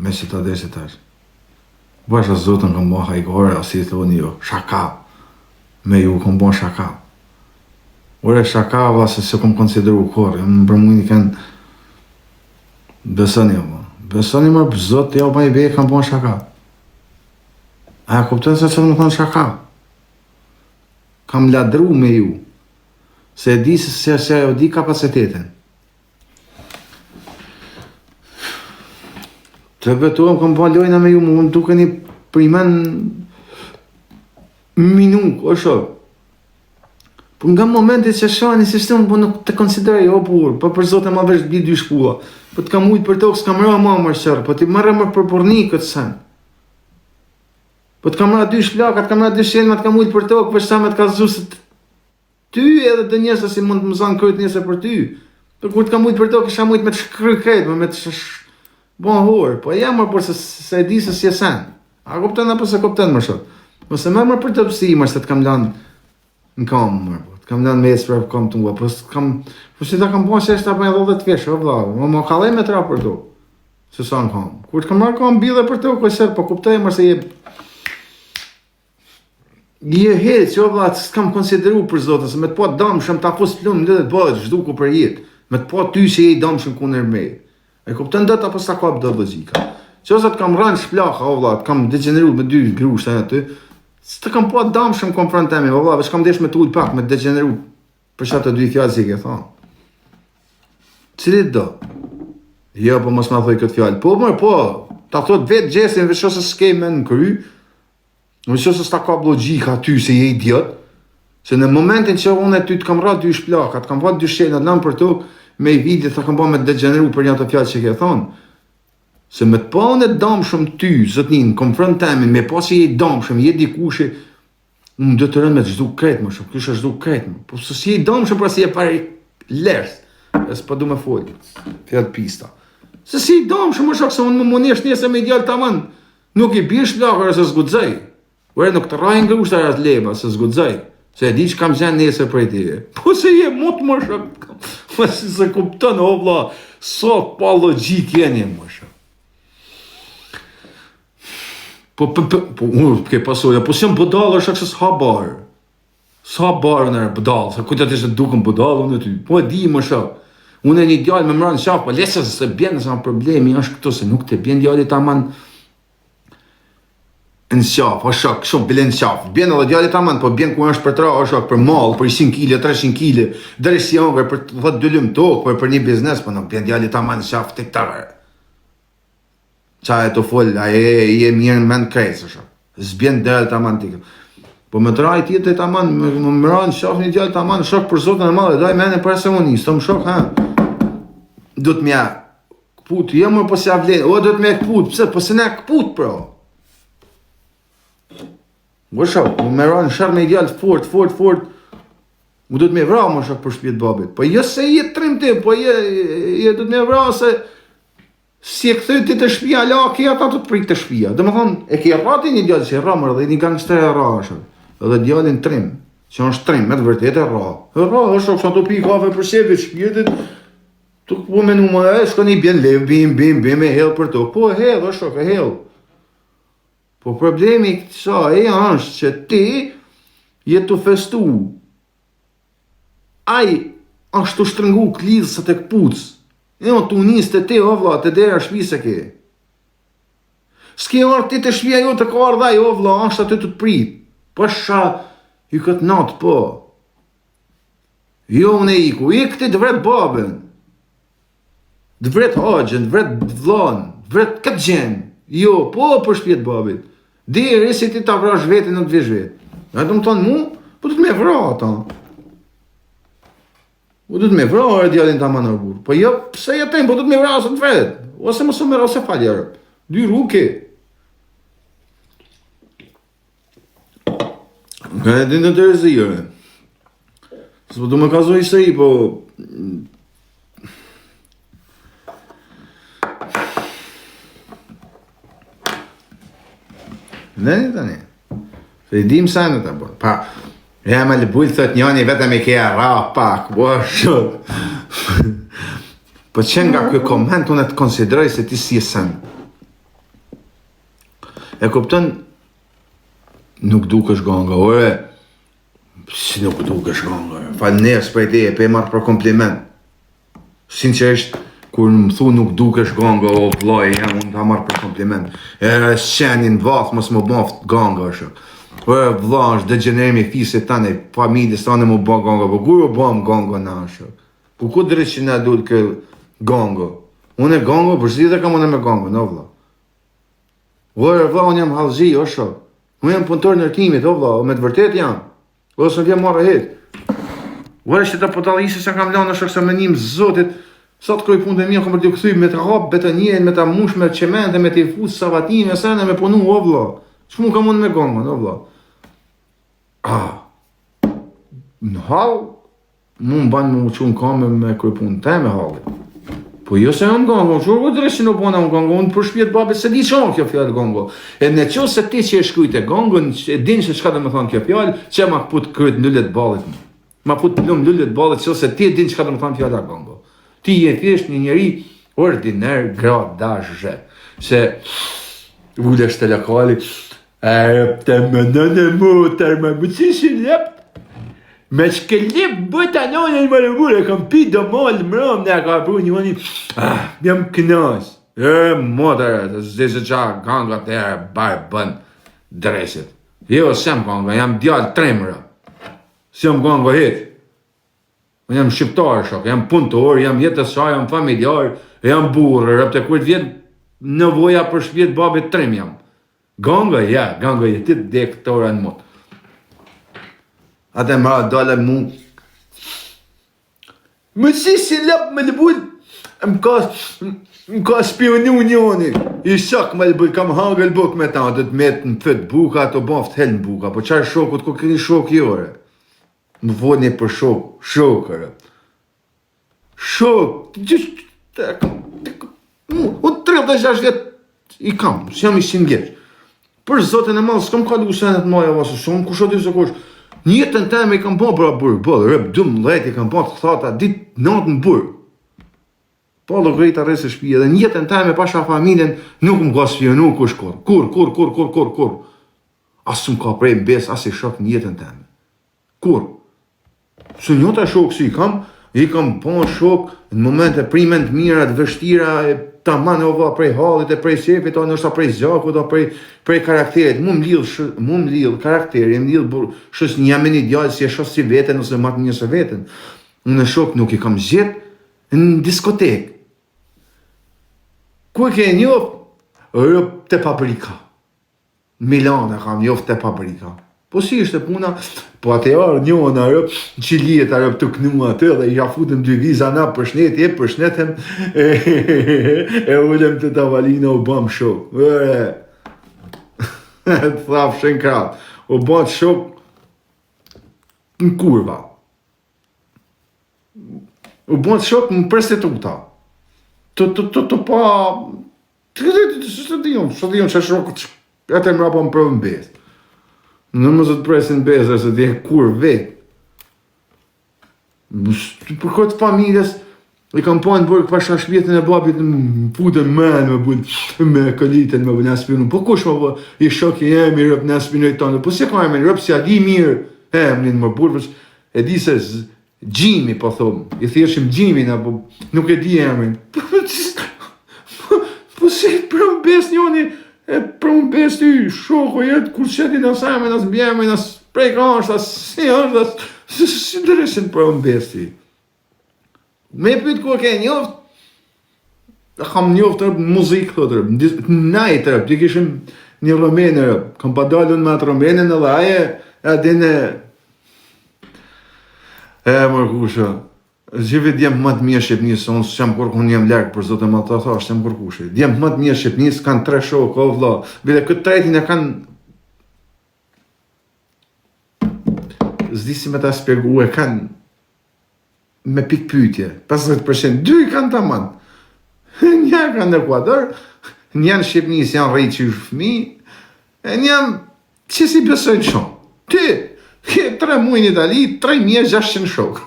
me që ta dhe që tash. Basha zotën kam ba hajgore, asi thoni jo, shaka. Me ju kam ba shaka. Ore shaka, vla, se kam konsideru kore, më bërmujnë i kanë besoni, besoni më për zotë, ja ba i bejë kam ba shaka. A kuptën se që më kanë shaka. Kam ladru me ju, se di se jo di kapacitetin. Të betohem, kam pa lojna me ju, më duke një primen minuk, o shok. Po nga momentit që shani, si shtë më nuk të konsideraj, o pur, po për zote ma vesh bi 2 shkulla, po të kam ujtë për tokë, s'kam rëma ma më shqerë, po të marrë më për porni këtë sen. Po të kam rëma 2 shplakat, kam rëma 2 shelma, të kam ujtë për tokë, për shta me të ka zhusë ty edhe të njësë, si mund të më zanë kërët njësë për ty. Për kur të kam ujtë për tokë, isha ujtë me të shkrykret, me të bon horë, po jam më për se e di se si e sen. A kupten apo se kupten më shumë? Mëse më për të pësima se të kam lanë në kamë më, të kam lanë me esë për kamë të ngua, po si ta kam bon se eshte apë e 10 veshë, o vlavë, më kalej me tra për to, se sa në kamë. Kur të kam marrë kamë bile për to, kësër, po kuptoj më se je hetë që o vlavë, s'kam konsideru për zotë, se me të po damë shumë ta fos plumë, në dhe të bëhet, zhduku për jetë, me të po ty që je i damë shumë ku nërmejë. E kuptën dëtë apo s'ta ka për logika. Që ose të kam rënë shplaka, o vla, të kam degeneru me 2 grush të aty, s'të kam po damë shumë konfrontemi, o vla, veç kam desh me t'ullë pak, me degeneru për shatë të 2 fjallë si ke thonë. Cilit do? Jo, po mos ma thoi këtë fjallë. Po, mërë, po, ta thot vetë gjesin, veç ose s'kej me në kry, veç ose s'ta ka për logika ty se je idiot, se në momentin që unë e ty të kam ra 2 shplaka, të kam pa 2 shenat në për tokë, me i vidje të kam ba me degeneru për një të fjallë që ke thonë. Se me të pa unë e damë shumë ty, zëtnin, konfrontemin, me pa që je damë shumë, je dikushi, unë dhe të rënë me të zhdu kretë më shumë, kështë është zhdu kretë më. Po se si je damë shumë, pra si je pari lërës, e s'pa du me folë, fjallë pista. Se si je damë shumë, më shok se unë më monesh njëse me ideal të amanë, nuk i bish plakër e se zgudzaj. Ure nuk të rajnë grushtar atë leba, se zgudzaj. Se e di që kam gjenë njëse për e tije. Po se je motë më shok. Po si se kuptën, o vla, sot pa logik jeni më shok. Po, ke pasoja, po si jam budalë, është akse s'ha barë. S'ha barë nërë budalë, se kujtë atë ishte dukën budalë, unë e ty. Po e di më shok. Unë e një djallë me mëranë shafë, po lesë se bjenë, se ma problemi është këto, se nuk të bjenë djallë ta manë në shafë, o shok, shumë bile në shafë. Bjenë edhe djallë ta manë, po bjenë ku është për tra, o shok, për malë, për 100 kg, 300 kg, dërë si jongër, për të dhëtë dëllim tokë, për një biznes, po nuk bjenë djallë ta manë në shafë të këtarë. Qa e të folë, a e mirë në mend krejtë, o shok. Zbjen del taman ti. Po me të raj tjetër taman, më ranë shok një djallë taman, shok për zotën e madhe, daj mene për semonisë, të më shok, ha. Do të mja këput, jo më po si avlen, o do të mja këput, pëse, po se ne këput, pro. Më shok, më ranë shok me djallë fort, më do të me vra më shok për shpjet babit. Po jo se je trim ti, po je do të me vra se si e këthy ti të shpia, la ki ata të prik të shpia. Dhe më thonë, e ki rati një djallë që e ra mërë dhe një gangster e ra është. Edhe djallin trim, që është trim, me të vërtet e ra. E ra është, sa të pi kafe për shepit shpjetit, të po menu më e, shko një bjen lev, bim, e hel për to. Po e hel, është, e hel. Po problemi kësa e është që ti jetë të festu. Ai është të shtrëngu klizët e këpucë. Jo, të unisë të ti, o vla, të dera shpise ke. S'ke orë ti të shpia jo të ka ardhaj, o vla, është aty të të prit. Po shha, i këtë natë, po. Jo, unë e iku, i këti të vret babën. Të vret haqën, të vret vlanë, të vret këtë gjenë. Jo, po për shpjet babit. Diri si ti ta vrash vetin në të vish vetë. E të më tonë mu, po të të me vra ata. Po du të me vra e djallin ta manë burë. Po jo, pse jetem, po du të me vra ose të vetë. Ose më së me rase faljarë. Dy ruke. Ka e din të të rezirë. Së po du me kazoj se i, po... Ndeni tani. Se i dim sa në të bërë. Pa... Ja me lëbull thot njani vetëm e kja ra pak, bo shok. Po që nga kjo koment unë e të konsideroj se ti si e sen. E kupton, nuk dukesh ganga, ore, si nuk dukesh ganga, falë nërës për e te e pe marrë për kompliment. Sinqerisht, kur më thu nuk dukesh ganga, o vlaj, jam unë ta marrë për kompliment. E shenjin vath, mos më baft ganga, shok. Ore, vla, është degenerimi fise tane, familjes tane më ba ganga, po kur o bam ganga në ashtë? Po ku drejt që ne duhet kë ganga? Unë e ganga, përshdi dhe kam unë me ganga, no vla. Ore, vla, unë jam halëzi, o shok. Unë jam punëtor në nërtimit, o vla, o me të vërtet jam. Ose në vjem marrë hit. Ore, që të potalisë se kam lanë, shok se me njim zotit, sa të kroj punë të mija, kom për të këthy me të hapë betonjen, me të mush me qemente, me të fusë savatime, sene me punu, o vla. Që mu kam unë me ganga, no vla. Në halë, mu më banë më që në kamë me kërpun të me halë. Po jo se jam ganga, që u dresin o bona më ganga, unë për shpjet babit se di që anë kjo fjallë ganga. E në që se ti që e shkujt e ganga, e din që qka dhe me thonë kjo fjallë, që ma put kërët lullet balit më. Ma put lum lullet balit që se ti e din që ka dhe me thonë fjallë ganga. Ti je thjesht një njeri ordiner gradazhe. Se vullesh të lokali, të më nënë mutër, më që shi lept, me që lip bëta nënë më rëmur, e kam pi do malë mërëm, ne ka bru një një, jam kënas, motër, zese qa ganga të e bajë bën dresit. Jo, sem ganga, jam djallë tremëra, sem ganga hit, jam shqiptar shok, jam punëtor, jam jetësar, jam familjar, jam burë, rëpte kujt vjet nëvoja për shpjet babit trem jam. Ganga, ja, ti të dhe këtora në motë. Ate mëra dole mu. Më si lëpë me lëbull, më ka spionu njoni. I shak me lëbull, kam hangë lëbuk me ta, dhe të metë në fët buka, të baft hel në buka, po qarë shokut, ku këni shok jore? Më vodni për shokërë. Shok, u 36 vjetë i kam, së jam i shingjesh. Për zotën e malë, s'kam kalu senet maja vasë shumë, ku shoti se kush. Njëtën teme i kam po pra burë, rëp 12 i kam po të thata, ditë natë në burë. Po do grejta rese shpije, dhe njëtën teme pasha familjen, nuk më ka spionu kush kur. Asë më ka prej bes, asë i shok njëtën teme. Kur? Së njëta shok si i kam po shok në momente primen të mira, të vështira, ta manë ova prej hallit e prej shepit, o nështë prej zakut, o prej karakterit. Mu më lidh karakteri, më lidh shës një jam e një djallë si e shos si veten, ose matë një se veten. Unë shok nuk i kam zjetë në diskotek. Ku e ke njof? Rëp të paprika. Milana kam joft te paprika. Po si ishte puna? Po atëherë njëon arëp, që lihet arëp të knu atë dhe ja futëm 2 viza na përshnetem, e ulem të tavalina u bëm shok. Thafshin krap. U bëm shok në kurva. U bëm shok në prostituta. Të pa... Së dion që shok, atë më rapon për më besë. Në më zë të presin bezër, se t'je kur vetë. Për këtë familjes, i kam pojnë bërë pasha shpjetin e babit, më putën menë, më bërë me këllitën, më bërë në aspinu. Po kush më bërë, i shoki jemi, rëp në aspinoj tonë. Po si ka e me rëp, si a di mirë, më më burë, e di se gjimi, po thomë, i thjeshim gjimin, apo nuk e di emrin. Po si për më bes njoni, e për më bes ty, shoko jetë, kur qëti në sajme, në zbjeme, në prejka është, si është, si dërëshin për më bes ty. Me pyt kur ke njoft, kam njoft tërë muzikë, thotë, najtë tërë, të kishim një romenë, kam pa dalun me atë romenën edhe aje, e dine, mërkusha, Gjive djemë më të mirë Shqipnisë, unë së qëmë kur unë jem lërgë, për zote më të thash, qëmë kërkushe. Djemë më të mirë Shqipnisë, kanë 3 shokë, o vla. Bile këtë tretin e kanë... Zdi si me ta spjegu, e kanë... Me pik pytje, 50%, 2 kanë të manë. Një kanë në Ekuador, një në Shqipnisë janë rejtë që është fëmi, e një që si besojnë shumë. Ty, 3 muaj në Itali, 3600 shokë.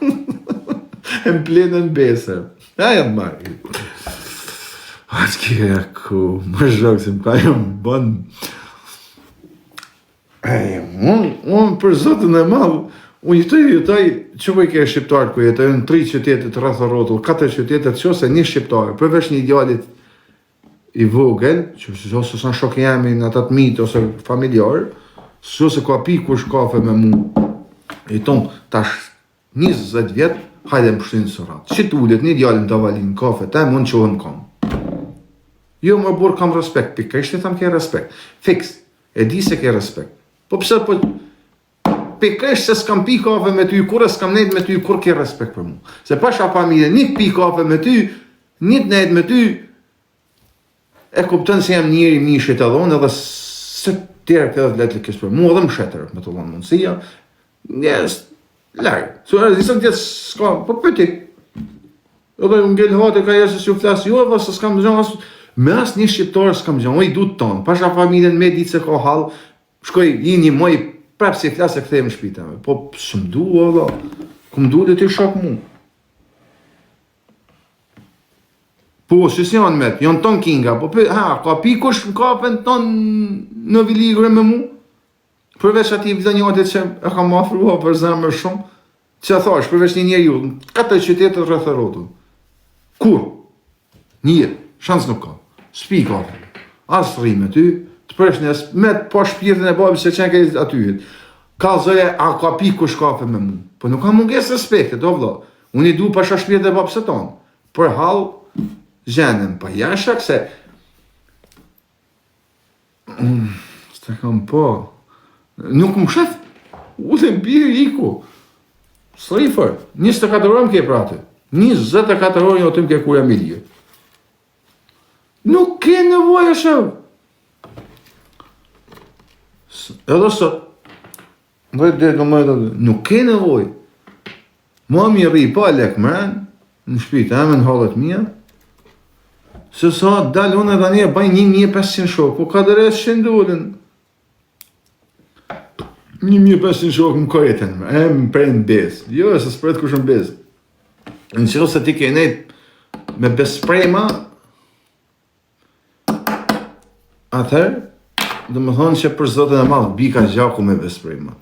E më plenën besër. Aja të marrë. Atë kje ku, më shokë si më ka jo më bënë. Unë për zotën e malë, unë jetoj, që ku i ke shqiptarë ku jetoj, në 3 qytetet rreth rrotull, 4 qytetet që ose një shqiptarë, përveç një idealit i vogël, që ose sa shokë jemi në atat mitë ose familjarë, që ose ka pi kush kafe me mu, i tonë tash 20 vjetë, hajde më pështinë së ratë. Që t'ullet një djallin të avalinë kafe, ta e mund që hënë kam. Jo më burë kam respekt, pika ishte tham ke respekt. Fix, e di se ke respekt. Po pëse po, pika ishte se s'kam pi kafe me ty, kur e s'kam nejt me ty, kur ke respekt për mu. Se pasha familje, një pi kafe me ty, një të nejt me ty, e kuptën se jam njëri mishit e dhonë, edhe se tjerë këtë letë lëkës për mu, edhe më shetër me të dhonë mundësia, njës, largë. So, disën tjetë s'ka, po pëti. Edhe unë ngellë hate ka jesë si u flasë, jo, edhe se s'kam gjanë, me asë një shqiptarë s'kam gjanë, oj du të tonë, pasha familjen me ditë se ka halë, shkoj, i një moj, prapë si flasë e këthejmë shpitame. Po, së më du, edhe, ku më du dhe ti shokë mu. Po, që si janë metë, janë tonë kinga, po, ka pikush në kapen tonë në viligre me mu? Përveç ati vëdënjotit që e kam afrua për zemër shumë, që a thash, përveç një njeri ju, 4 qytetet rreth e rrotull. Kur? Një, shans nuk ka. S'pi ka. As rri me ty, të presh njës, me të pa shpirtin e babi se qenë ke atyjit. Ka zoje, a ka pi ku shkafe me mu. Po nuk ka munges respektet, o vla. Unë i du pasha shpirtin e babi se tonë. Për hal, gjenën, pa jashak se... S'te kam po... Nuk më shef, u dhe mbirë iku. Srifër, 24 orë më ke prate. 24 orë një të më ke kuja milje. Nuk ke nevojë shumë. Edhe sot, nuk ke nevojë. Ma mi rri pa lek mërën, në shpitë, e me në halët mija. Se sa dalë unë edhe një, baj 1500 shokë, po ka dërës shëndullin. 1500 shokë më kojeten, e më prejnë bezë. Jo, se s'prejtë kush në bezë. Në qëllë se ti ke nejt me besprema, atër, dhe më thonë që për zotën e malë, bika gjaku me besprema.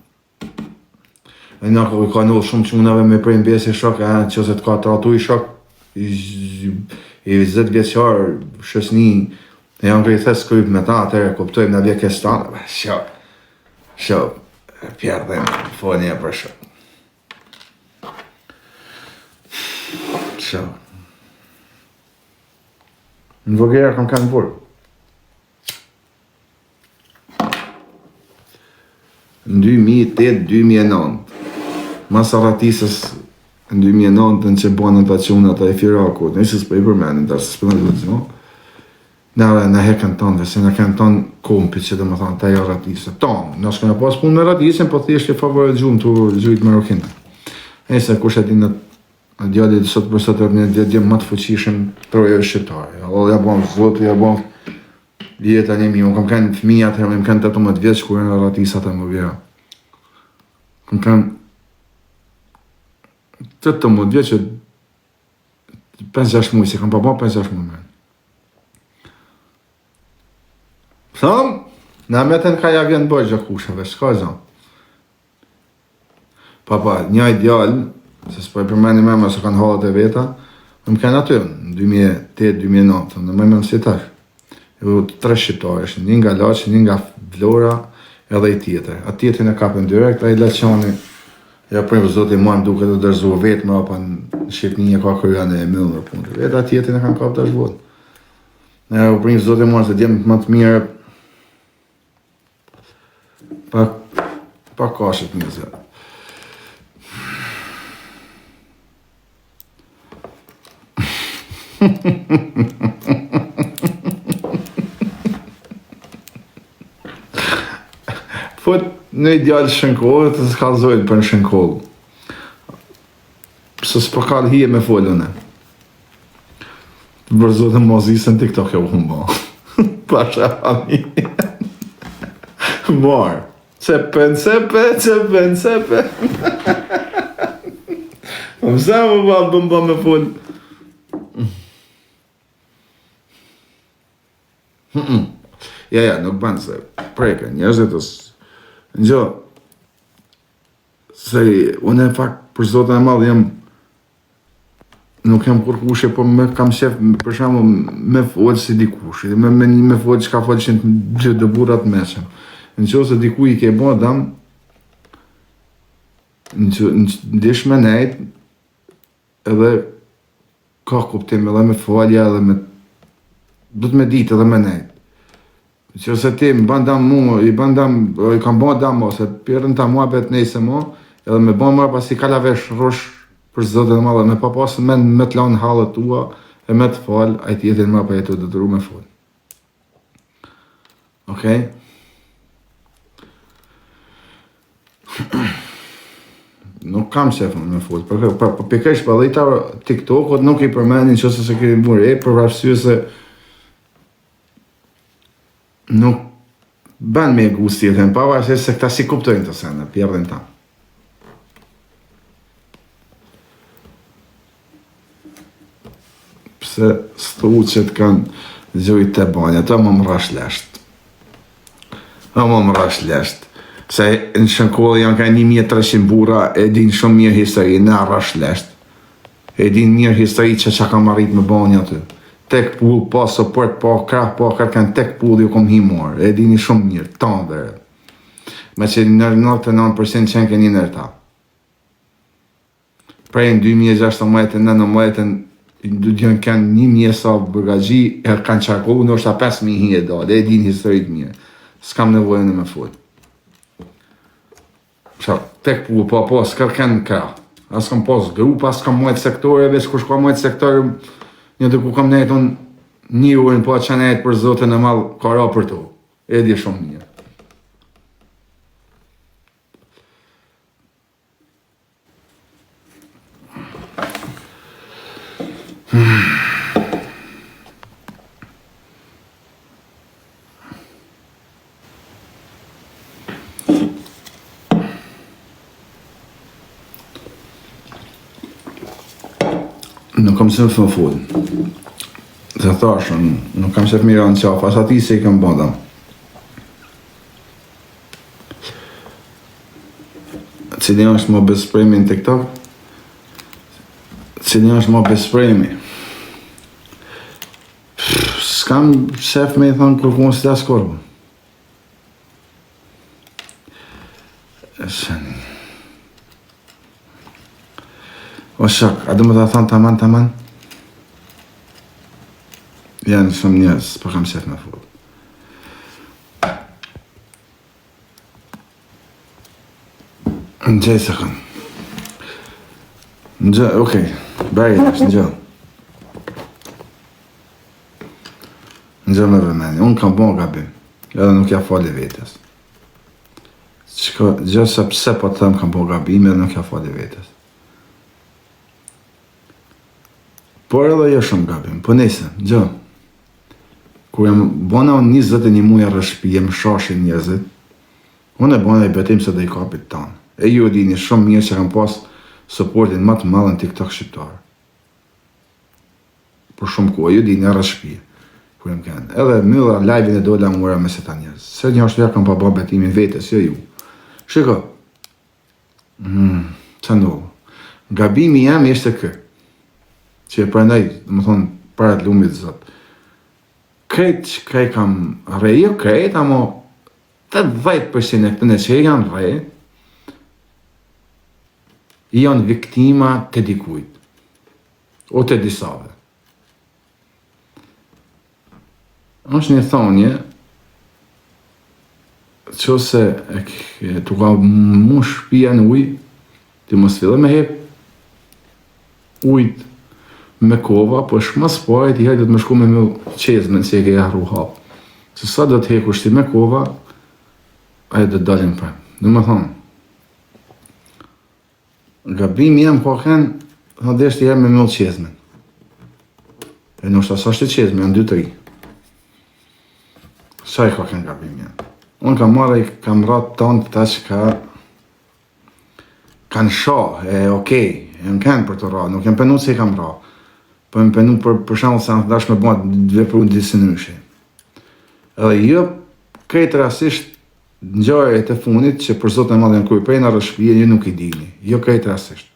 E nga ka nëllë shumë që unave me prejnë bezë e shokë, që se të ka tratu i shokë, i 10 vjeqarë, shësni, e janë grejthes kryp me ta, atër e kuptojmë në vje kestanë, shokë. Pjerë dhe në foni e për shumë. Shumë. Në vogera kam kanë burë. në 2008-2009. Mas ratisës në 2009 në që bënë në të qunat e Firaku, nëse s'po i përmenin, dhe se s'pënë të të në hekën tonë, se në kënë tonë kompit që dhe më thonë, ta jo ratisë. Tonë, në shkënë pas punë me ratisën, po thjesht e favore gjumë të gjujtë marokinë. E se kush e di në djallit sot për sot një djemë më të fuqishëm trojeve shqiptare. O, ja bon zotë, ja bon vjetë një mi, unë kam kanë fëmijat, më kanë 18 vjeç kur në ratisat e më vjera. Kam kanë 18 vjeç, 5-6 muaj, si kam pa 5-6 muaj. Thëmë, në metën ka ja vjen bëjë gjakushave, s'ka zonë. Papa, një ideal, se s'po e përmeni me se kanë hallat e veta, më kanë aty, në 2008-2009, në më si tash. E 3 shqiptarë, një nga Laçi, një nga Vlora, edhe i tjetër. A tjetrin e kapën direkt, a i Laçani, ja për zotin mua më duke të dërzu vetë, më apa në Shqipni e ka kërjan e mëllë në punë. Vetë a tjetrin e kanë kapë të shvot. E u për zotin mua se djemë më të mirë, pa kashët një zërë. Fot në ideal shënkollë, të s'kallzojnë për në shënkollë. Se s'po kallë hije me folën e. Të bërzotë në mozisën TikTok e u humba. Pasha familje. Marë. Cepen. Më zemë më bëmba me folë. Ja, nuk banë se preke, njerëzit në gjo, se unë e fakt për zotën e madhë nuk jam kur kushe, po me kam shef, për shamu, me folë si dikushe, me folë që ka folë që në dëburat meqem. Në që se diku i ke bo dam, në dish me nejt, edhe ka kuptim edhe me folja, edhe me, du të me dit edhe me nejt. Që se ti më bandam mu, i kam bo dam, ose pjerën ta mua bet nejse mu, edhe me bo mërë pas i kalavesh rosh për zotën e madhe, me pa pasë me të lanë halët tua, e me të falë, a i tjetin mërë pa jetu dhe të ru me folë. Okej? Nuk kam shefën me folë, për pikesh për dhe i ta TikTokot nuk i përmenin që se kemi burë për arsye se nuk ban me gusti e them, pavarësisht se këta si kuptojnë të sene, pjerdhin ta. Pse stuqet kanë gjojt të banja, ta më më rash lesht. Se në shënkollë janë ka 1300 bura, e din shumë mirë histori, në rash lesht. E din mirë histori që kam arrit me banja të. Tek pull, pa support, pa krah, kanë tek pull ju kom himor. E dini shumë mirë, tanë dhe. Me që në 99% qenë ke një nërta. Prej në 2016-19, du t'jën kanë 1000 sa bërgagji, e kanë qarkollu në është a 5000 hi e dalë, e din historit mirë. S'kam nevojën e me folë. Tek pull, pa, s'kër kanë krah. As kam pas grupa, as kam mojtë sektore, veç kush ka mojtë sektore, një të ku kam nejtë unë një urin, po që nejtë për zotën e malë, ka ra për to. E di shumë mirë. Nuk kam se më folë. Të thashën, nuk kam se të mira në qafë, as ati se i kam bënda. Cili është më bespremi në TikTok? Cili është më bespremi? S'kam shef me i thonë kërkun së të askorë. O shok, a du më të thonë taman? Janë shumë njërës, po kam shef me folë. Në gjej se kanë. Në gjej, okej. Bërë është, në gjej. Në gjej me vëmeni. Unë kam bon gabim. Edhe nuk ja fali vetës. Gjë se pse po të thëmë kam bon gabim edhe nuk ja fali vetës. Por edhe jo shumë gabim. Po nese, në gjej. Kur jam bona unë 21 muja rëshpi, jem shashin njerëzit, unë e bona i betim se dhe i kapit tanë. E ju e dini shumë mirë që kam pas supportin më të madh në TikTok shqiptar. Por shumë kohë, ju dini rëshpi, kur jem kënë. Edhe mylla live-in e dola mëra me se ta njerëz. Se një ashtu ja kam pa ba betimin vetës, jo ju. Shiko, që ndohë, gabimi jam ishte kë, që e prandaj, dhe më thonë, para të lumit zot. Krejt kam rej, jo krejt, amo 80% e këtëne që janë rej, janë viktima të dikujt, o të disave. është një thonje, që se tu ka mu shpia në uj, ti mos fillë me hep ujt me kova, po shma spajt i hajtë të me shku me mëllë qezmen që e ke jahru hapë. Se sa do të heku shti me kova, aje do të dalin për. Në më thonë, gabimi jam ka kënë, në deshti jam me mëllë qezmen. E nështë asa shti qezmen, janë 2-3. Sa i ka kënë gabimi jam. Unë kam marrë i kam ratë tanë të ta që kanë shah, e okej, jem kënë për të ra, nuk jem penu që i kam ra. Po jem penu për shumë se në të dash me bëndë dhe për unë disë nëshe. Edhe jo, krejtë rasisht në gjare e të funit që për zotë e madhe në kujpej në rëshpije, një nuk i dini. Jo krejtë rasisht.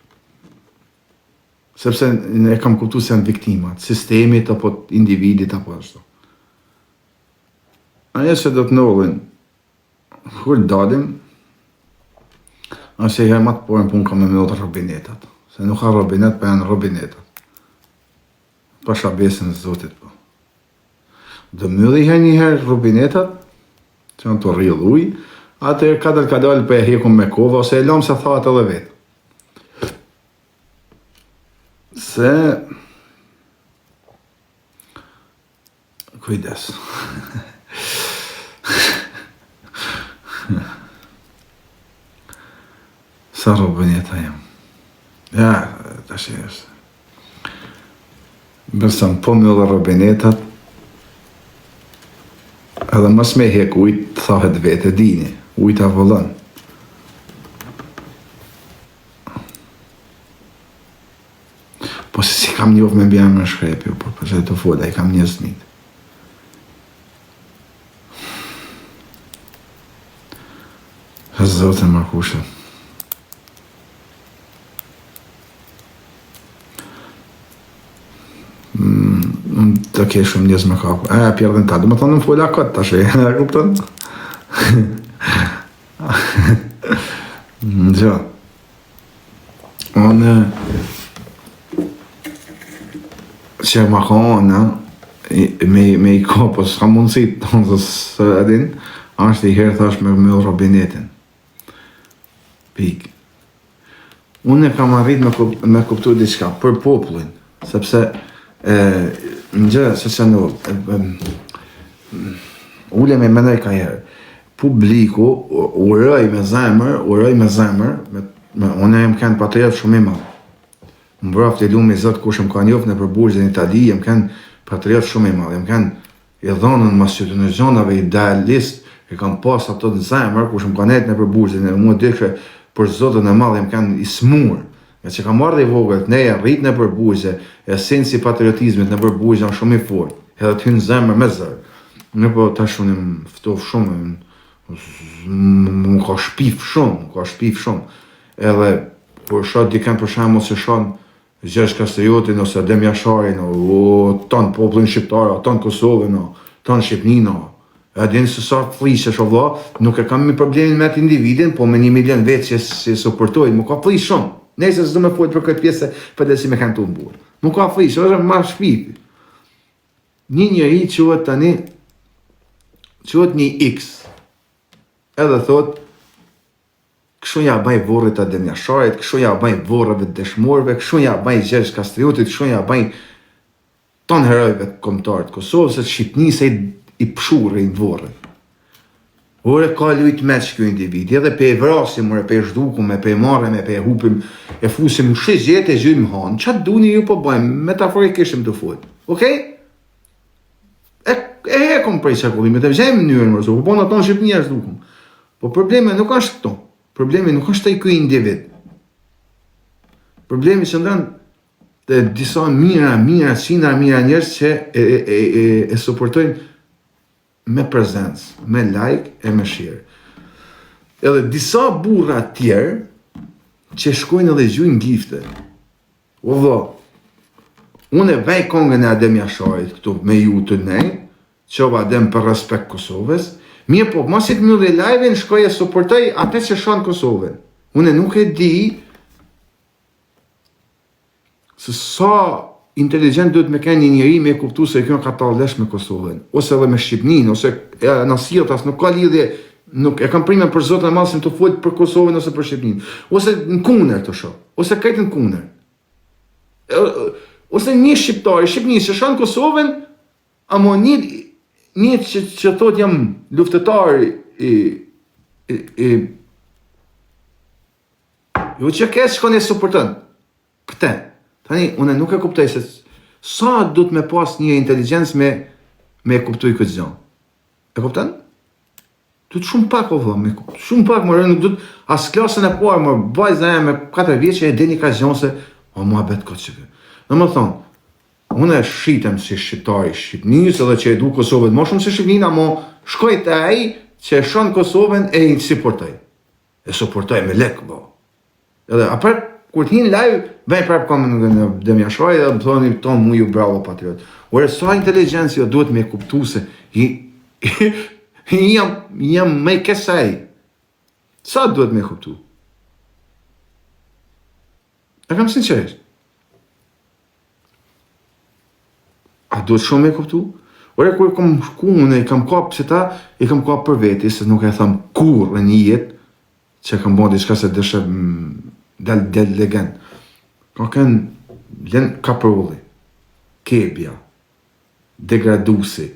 Sepse e kam kuptu se janë viktimat, sistemit apo individit apo ashtu. Ajo që do të nëllin, kur dalim, nëse i herë matë porën punë kam me mëllë robinetat. Se nuk ka robinet, për janë robinetat. Pa shabesin e zotit po. Do mëllë i herë një herë robinetat, që janë të rrillë uj, atë e kadal për e hekum me kova, ose e lomë se thatë edhe vetë. Se... Kujdes. Sa robineta jam. Ja, të shi është. Bërësëm po mëllë robinetat, edhe mës me hek ujtë, thahet vete, dini, ujtë a vëllën. Po si kam njovë me bjamë në shkrepju, por që të foda, i kam një znit. Zote më kushë. Të ke shumë njëzë me kapu. Pjerdhen ta, du më thonë në fola këtë të shë, e kuptën? Gjo. Onë, që ma kona, me i kapu, s'ka mundësit, tonë së edhin, ashtë i herë thash me mëllë robinetin. Pik. Unë e kam arrit me kuptu diçka, për popullin, sepse në gjë, se që në ule me menaj ka herë, publiku uroj me zemër, unë e jem kënë patriot shumë i madh. Më braft i lumi zëtë ku shumë ka njoft në përburgjën në Itali, jem kënë patriot shumë i madh, jem kënë i dhonën mas qëtë në zonave idealist, e kam pas ato në zemër, ku shumë ka net në përburgjën, e mu dikhe për zotën e madh, jem kënë i smur. E që ka marrë dhe i vogët, ne e rrit në përbujgje, e sensi patriotizmit në përbujgje janë shumë i fort, edhe të hynë zemër me zërë. Në po ta shumë më ftof shumë, më ka shpif shumë, edhe por shot diken për shemull që shon Gjergj Kastrijotin, ose Adem Jasharin, o tonë popullin shqiptar, tonë Kosovën, tonë Shqipnin, e dinë se sa flishesh o vlla, nuk e kam me problemin me atë individin, po me 1 milion vetë që si suportojnë, më ka flish shumë. Nëse s'do me folë për këtë pjesë, për dhe si me kanë të mburë. Më ka flish, është ma shpipi. Një njëri quhet tani, quhet një X. Edhe thot, kështu ja baj vorrit të Demjasharit, kështu ja baj vorrave të dëshmorëve, kështu ja baj Gjergj Kastriotit, kështu ja baj ton herojve kombëtar të Kosovës, se Shqipnisë i pshurrin vorrin. Ore ka lujt meç ky individ, edhe pe e vrasim, ore pe e zhdukum, pe e marrim, pe e hupim, e fusim në shizjet e gjym han. Çfarë duni ju po bëjmë? Metaforikisht të fut. Okej? E hekum prej çakullimit, e vëzhejmë mënyrën më zonë, po në tonë Shqipëni e zhdukum. Po problemi nuk është këto. Problemi nuk është ai ky individ. Problemi që ndën të disa mira njerëz që e suportojnë me prezencë, me like e me share. Edhe disa burra tjerë që shkojnë edhe gjujnë gifte. O vë, unë e vej kongën e Adem Jasharit këtu me ju të nej, që Adem për respekt Kosovës, mirë po, mos i të mjulli live-in, shkoj e suportoj atë që shanë Kosovën. Unë nuk e di se sa inteligent duhet me kënë një njëri me kuptu se kjo ka tallesh me Kosovën, ose edhe me Shqipnin, ose në Sirtas, nuk ka lidhje, nuk e kam prime për Zotën e Madhësin të folë për Kosovën ose për Shqipnin, ose në kuner të shoh, ose kajtë në kuner. Ose një shqiptari, Shqipni, që shanë Kosovën, amo një që thot jam luftetar jo që kesë shkon e supportën, këte. Tani, unë nuk e kuptoj se sa du të me pas një inteligencë me kuptuj këtë gjë. E kupton? Du të shumë pak o vë, shumë pak më rënë, du të as klasën e parë, më vajza e me 4 vjeqe e dini ka gjënë se, o mua betë këtë që këtë. Në më thonë, unë e shqitem si shqiptari Shqipnis, edhe që e du Kosovën më shumë si Shqipnin, amo shkoj të aji që e shonë Kosovën e i supportoj. E supportoj me lekë, bo. Edhe, apër, kur t'hin live, vej prap komën në Adem Jasharit dhe më thoni tonë mu ju bravo patriot. Ore, sa inteligencia duhet me kuptu se jam me kesaj. Sa duhet me kuptu? E kam sinqerisht. A duhet shumë me kuptu? Ore, kur kam shku, unë i kam kap që ta, i kam kap për veti, se nuk e tham kur në një jetë, që kam bon diçka se dëshë del legend. Ka kënë len kaprolli, kebja, degradusi,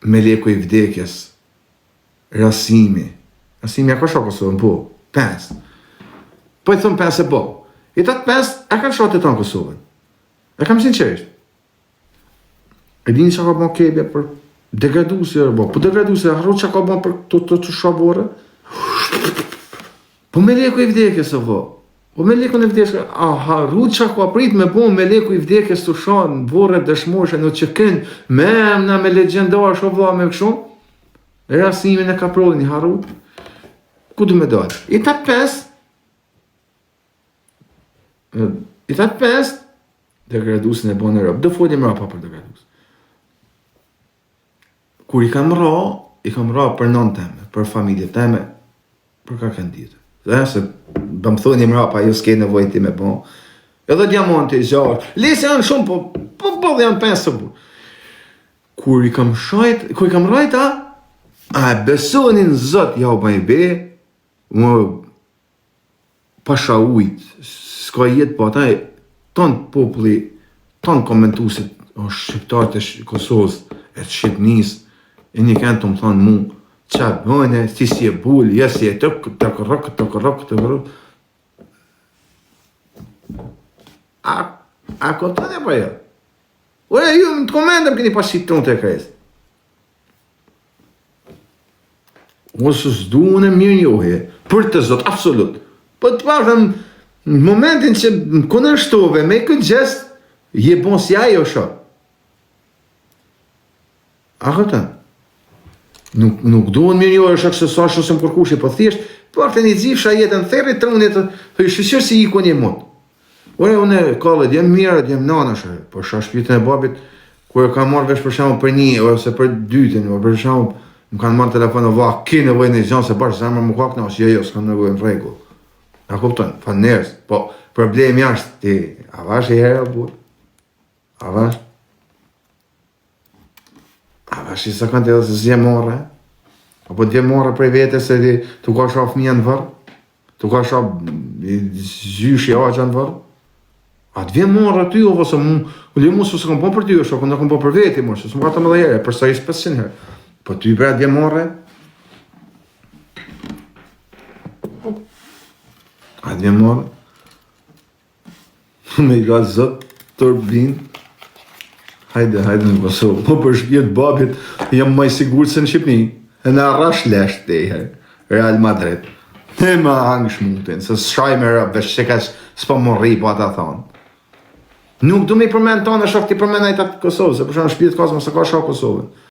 meleku i vdekjes, rasimi a ka shoko Kosovën, po, 5. Po i thëmë 5 e po. I tatë 5, a ka shote të në Kosovën. E kam sinqerisht. E dini që ka bon kebja për degradusi, po degradusi, a harru që ka bon për të shabore? Po me leku i vdekjes o vo. Po me leku i vdekjes, a harru që ka prit me bo me leku i vdekjes të shanë, vorre dëshmoshe, në që kënë, me emna, me legendar, sho vo me këshu, rasimin e kaprollin i harru, ku du me dojtë? I tatë 5, degradusin e bo në rëbë, dë folim rapa për degradus. Kur i kam ra për non teme, për familje teme, për ka kënë ditë. Dhe se bëmë thoni më rapa, ju s'ke nevojë ti me bon. Edhe diamanti, zjarë. Lese janë shumë, po dhe janë 5 së burë. Kur i kam rajta, a besonin zët, ja u bajbe, më pasha ujtë, s'ka jetë po ata, tonë populli, tonë komentusit, o shqiptarët e Kosovës, e të Shqipnis, e një kënë të më thonë mu, qa bëjnë, si e bullë, ja si e të kërrok. A këtën e pa jo? Ure, ju më të komendëm këni pas qitë të kresë. Ose s'du unë e mirë njohje, për të zotë, absolut. Po të pashëm, në momentin që më kundërshtove me këtë gjest, je bon si ajo shë. A këtën? Nuk duhen mirë njohje shë kësë sa shësëm kërkushi, po thjesht, për të një gjifësha jetën theri të rënit, për shëshirë si i ku një mund. Ure, unë kallet, jem mirët, jem nanëshë, për shashpjitën e babit, kërë ka marrë vesh për shamu për një, ose për dytin, për shamu, më kanë marrë telefonë, va, ki nevoj në gjanë, se bashkë zemër më kakë, në jo, s'kam nevoj në regull. A kupton, fa nërës, po, problemi ashtë, ti, a vash i herë, burë? A vash i sa kanë të edhe se zje morë, Apo dje morë prej vete se tu ka shoh fëmija në vërë, tu ka shoh zyshi agja në vërë. A të vjen morë aty, o vëse mu se kom po për ty, o shokë, në kom po për veti, morë, se s'më ka të më dhe jere, përsa ishë 500 herë. Po ty bre dje morë, a të vjen morë, me i ka zët, tërbin, hajde në Kosovë, po për shpjet babit, jam maj sigur se në Shqipni, e në arrash lesht të i Real Madrid. E ma hangë shmutin, se s'shaj me rëbë, veç që ka s'pa më rri, po ata thonë. Nuk du me i përmen tonë, e shok t'i përmen ajta Kosovë, se për shumë shpjet ka s'ma se ka shok Kosovën.